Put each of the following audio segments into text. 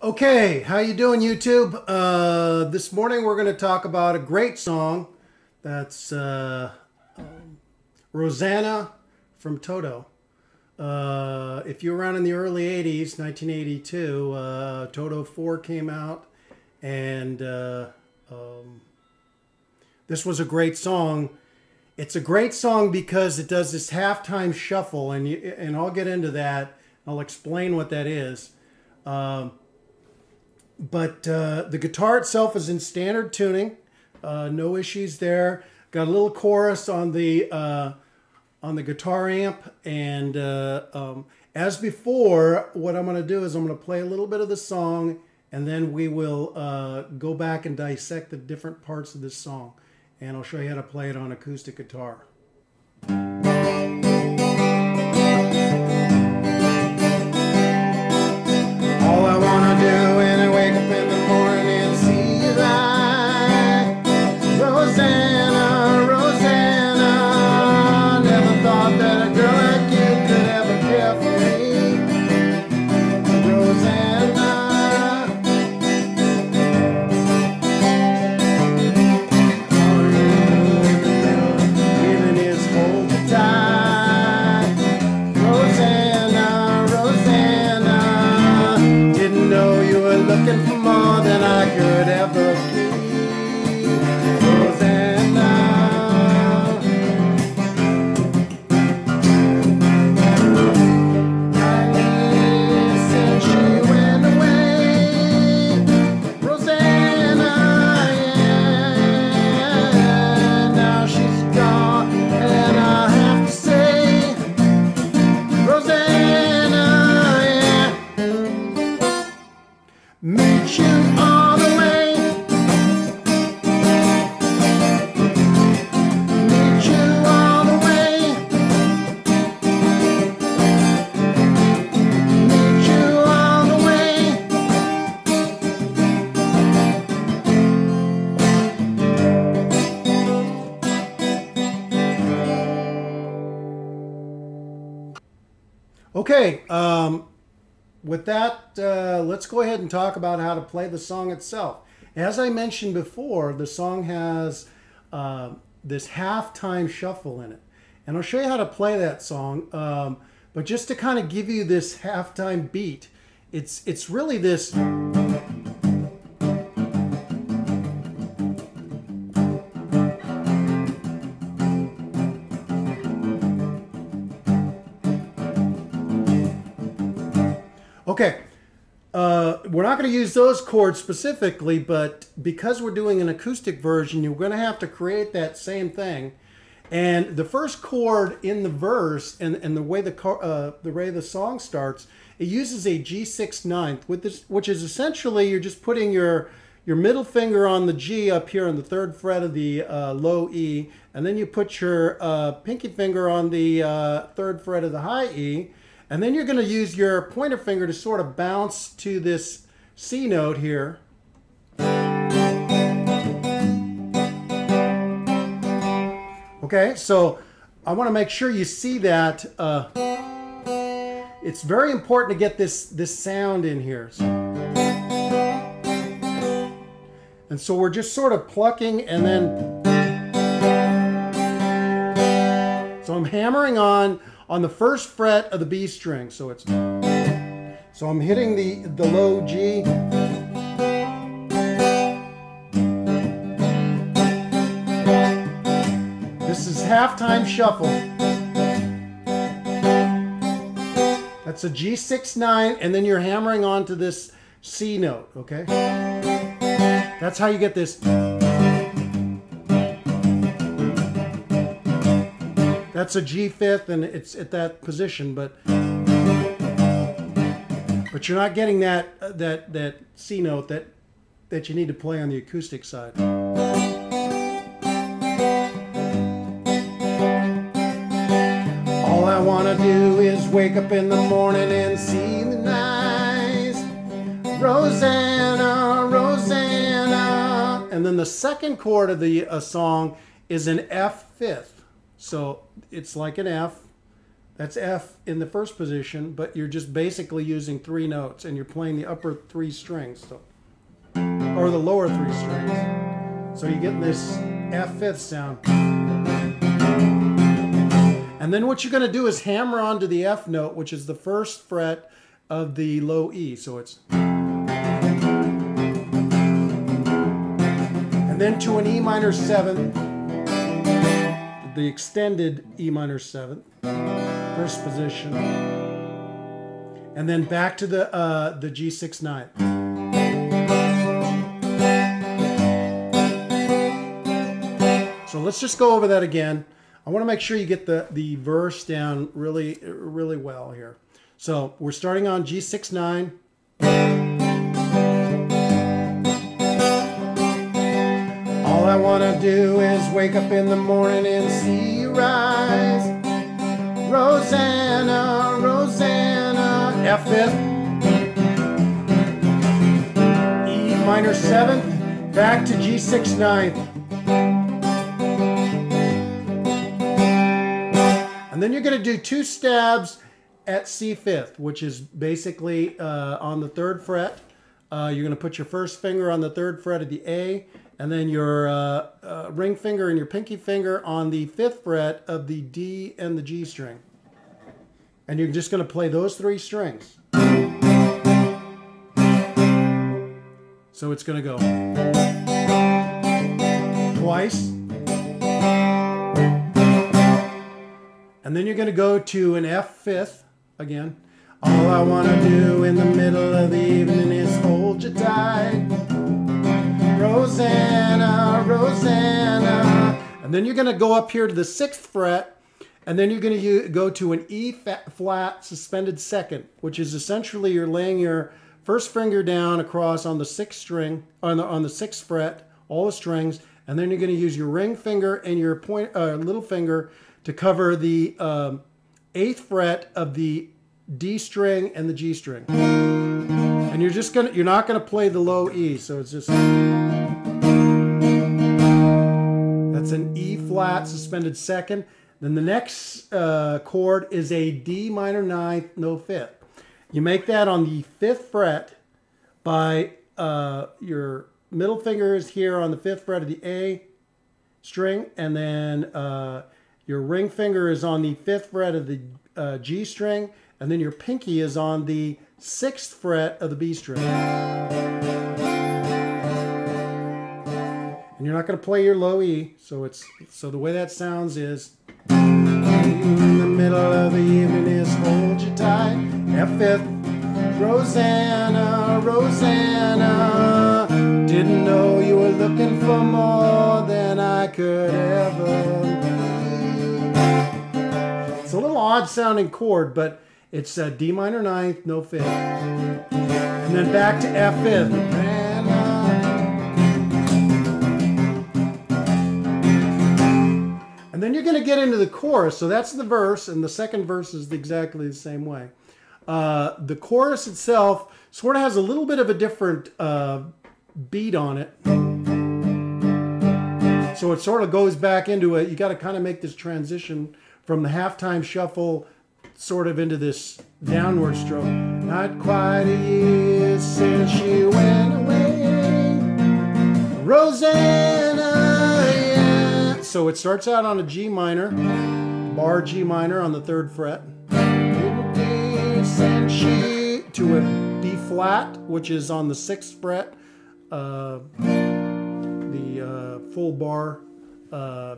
Okay, how you doing, YouTube? This morning we're going to talk about a great song. That's Rosanna from Toto. If you were around in the early 80s, 1982, Toto IV came out, and this was a great song. It's a great song because it does this halftime shuffle, and I'll get into that. I'll explain what that is. But the guitar itself is in standard tuning, no issues there. Got a little chorus on the guitar amp, and as before, what I'm going to do is I'm going to play a little bit of the song, and then we will go back and dissect the different parts of this song, and I'll show you how to play it on acoustic guitar. All I want to do when I wake up in the morning and see you like Rosanna, Rosanna. Never thought that a girl like you could ever care for me, Rosanna. All you even is hold you tight, Rosanna, Rosanna. Didn't know you were looking for more than I could ever be, Rosanna. I live since she went away, Rosanna, yeah. Now she's gone, and I have to say, Rosanna, yeah. Meet you all the way. Meet you all the way. Meet you all the way. Okay, with that, let's go ahead and talk about how to play the song itself. As I mentioned before, the song has this halftime shuffle in it. And I'll show you how to play that song. But just to kind of give you this halftime beat, it's really this. Okay, we're not going to use those chords specifically, but because we're doing an acoustic version, you're going to have to create that same thing. And the first chord in the verse and the way the song starts, it uses a G6 ninth, which is essentially you're just putting your middle finger on the G up here on the 3rd fret of the low E, and then you put your pinky finger on the 3rd fret of the high E. And then you're going to use your pointer finger to sort of bounce to this C note here. Okay, so I want to make sure you see that. It's very important to get this sound in here. And so we're just sort of plucking, and then so I'm hammering on the 1st fret of the B string. So I'm hitting the low G. This is halftime shuffle. That's a G6 9, and then you're hammering onto this C note, okay? That's how you get this. That's a G5, and it's at that position, but you're not getting that C note that you need to play on the acoustic side. All I want to do is wake up in the morning and see the nice Rosanna, Rosanna. And then the second chord of the song is an F fifth. So it's like an F, That's F in the first position, but you're just basically using 3 notes, and you're playing the upper 3 strings, so, or the lower 3 strings. So you get this F5 sound. And then what you're going to do is hammer onto the F note, which is the first fret of the low E. So it's... And then to an E minor 7th, the extended E minor 7th, first position, and then back to the G6 9th. So let's just go over that again. I want to make sure you get the verse down really, really well here. So we're starting on G6 9. All I want to do is wake up in the morning and see you rise. Rosanna, Rosanna. F5, E minor 7th, back to G6 9th. And then you're going to do 2 stabs at C5th, which is basically on the 3rd fret. You're going to put your first finger on the 3rd fret of the A, and then your ring finger and your pinky finger on the 5th fret of the D and the G string. And you're just going to play those 3 strings. So it's going to go twice. And then you're going to go to an F5th again. All I want to do in the middle of the evening is hold you tight. Rosanna, Rosanna. And then you're going to go up here to the 6th fret, and then you're going to go to an E flat suspended 2nd, which is essentially you're laying your first finger down across on the 6th string, on the 6th fret, all the strings, and then you're going to use your ring finger and your little finger to cover the 8th fret of the D string and the G string. And you're not gonna play the low E, so it's just, that's an E flat suspended 2nd. Then the next chord is a D minor 9th, no 5th. You make that on the 5th fret by your middle finger is here on the 5th fret of the A string, and then your ring finger is on the 5th fret of the G string, and then your pinky is on the 6th fret of the B string. And you're not going to play your low E, so the way that sounds is in the middle of the evening is hold you tight. F5th, Rosanna, Rosanna. Didn't know you were looking for more than I could ever be. It's a little odd sounding chord, but it's a D minor 9th, no 5th. And then back to F5th. And then you're going to get into the chorus. So that's the verse, and the second verse is exactly the same way. The chorus itself sort of has a little bit of a different beat on it. So it sort of goes back into it. You got to kind of make this transition from the halftime shuffle sort of into this downward stroke. Not quite a year since she went away, Rosanna, yeah. So it starts out on a G minor, bar G minor on the 3rd fret. Since she to a B flat, which is on the 6th fret, the full bar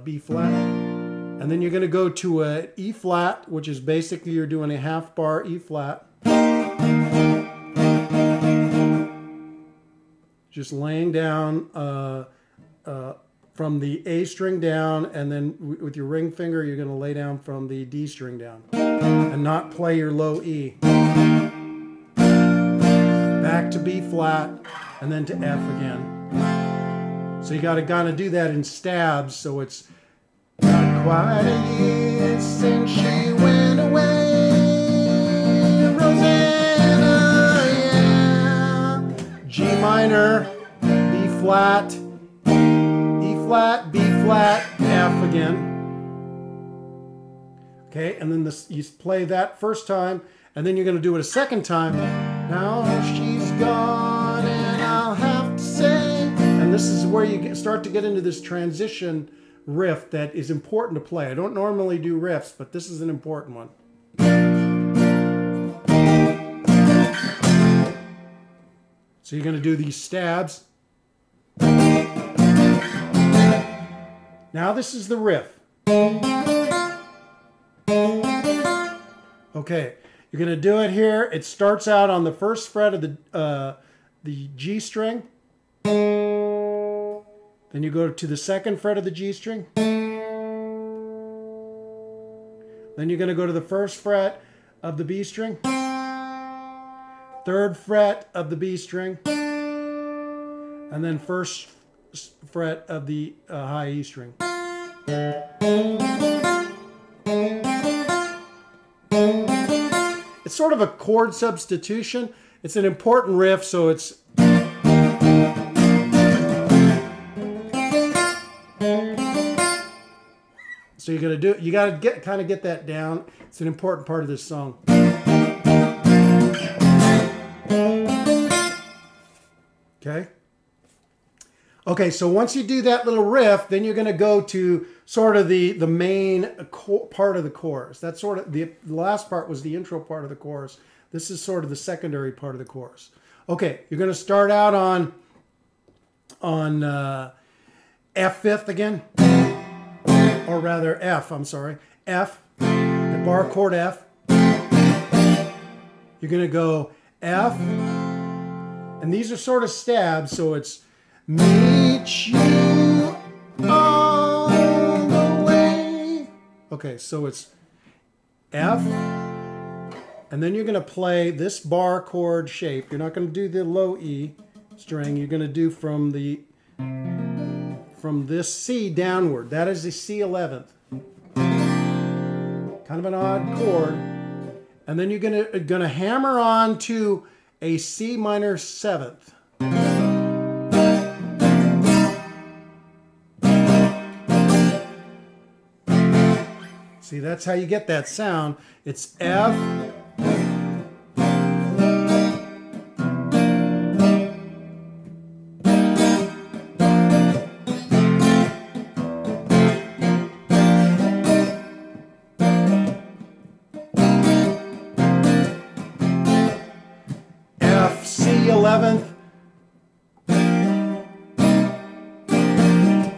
B flat. And then you're going to go to a E flat, which is basically you're doing a half bar E flat. Just laying down from the A string down, and then with your ring finger, you're going to lay down from the D string down. And not play your low E. Back to B flat, and then to F again. So you got to kind of do that in stabs, so it's not quite a year since she went away, Rosanna, yeah. G minor, B flat, E flat, B flat, F again. Okay, and then this, you play that first time, and then you're going to do it a second time. Now she's gone, and I'll have to say. And this is where you start to get into this transition riff that is important to play. I don't normally do riffs, but this is an important one. So you're going to do these stabs. Now this is the riff. Okay, you're going to do it here. It starts out on the first fret of the G string. Then you go to the second fret of the G string. Then you're going to go to the first fret of the B string. Third fret of the B string. And then first fret of the high E string. It's sort of a chord substitution. It's an important riff, so it's... So you're gonna do it. You gotta kind of get that down. It's an important part of this song. Okay. Okay, so once you do that little riff, then you're gonna go to sort of the main part of the chorus. That's sort of the last part was the intro part of the chorus. This is sort of the secondary part of the chorus. Okay, you're gonna start out on F fifth again. Or rather F, I'm sorry, F, the bar chord F. You're going to go F, and these are sort of stabs, so it's meet you all the way. Okay, so it's F, and then you're going to play this bar chord shape. You're not going to do the low E string. You're going to do from this C downward. That is the C11th. Kind of an odd chord. And then you're gonna hammer on to a C minor 7th. See, that's how you get that sound. It's F, C11th.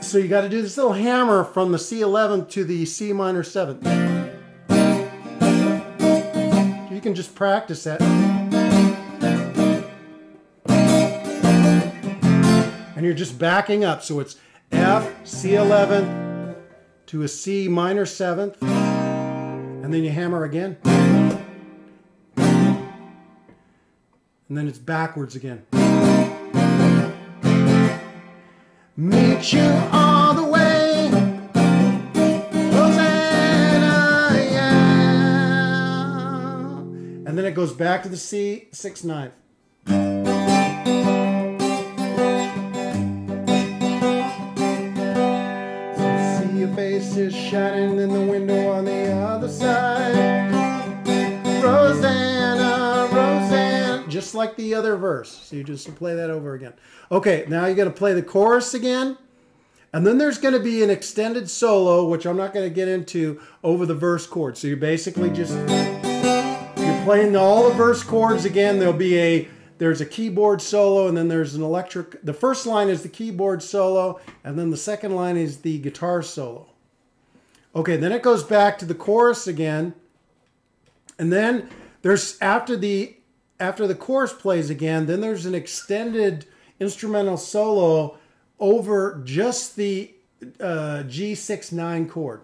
So you got to do this little hammer from the C11th to the C minor 7th. You can just practice that. And you're just backing up. So it's F, C11th to a C minor 7th. And then you hammer again. And then it's backwards again. Meet you all the way, Rosanna, yeah. And then it goes back to the C 6/9. So see your face is shining in the window on the other side, Rosanna, Rosanna. Just like the other verse. So you just play that over again. Okay, now you're going to play the chorus again. And then there's going to be an extended solo, which I'm not going to get into, over the verse chords. So you're basically just, you're playing all the verse chords again. There's a keyboard solo, and then there's an electric. The first line is the keyboard solo, and then the second line is the guitar solo. Okay, then it goes back to the chorus again. And then there's, after the chorus plays again, then there's an extended instrumental solo over just the G6/9 chord.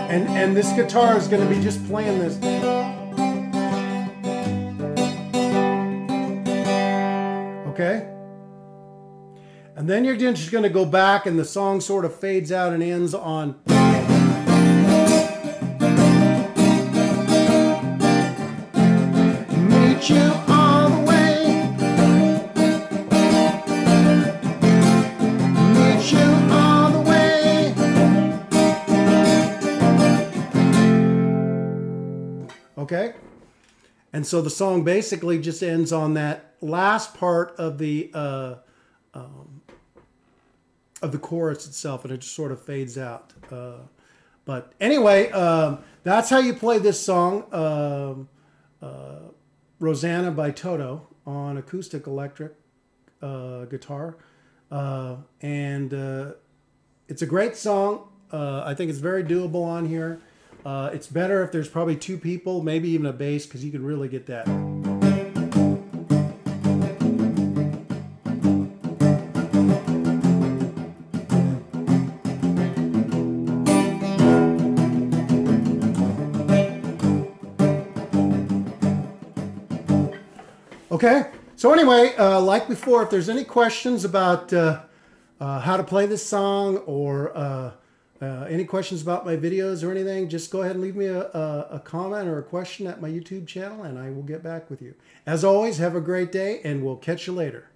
And this guitar is going to be just playing this. Okay? And then you're just going to go back, and the song sort of fades out and ends on... you all the way, meet you all the way, And so the song basically just ends on that last part of the chorus itself, and it just sort of fades out. But anyway, that's how you play this song, Rosanna by Toto, on acoustic electric guitar. And it's a great song. I think it's very doable on here. It's better if there's probably two people, maybe even a bass, because you can really get that. Okay, so anyway, like before, if there's any questions about how to play this song, or any questions about my videos or anything, just go ahead and leave me a comment or a question at my YouTube channel, and I will get back with you. As always, have a great day, and we'll catch you later.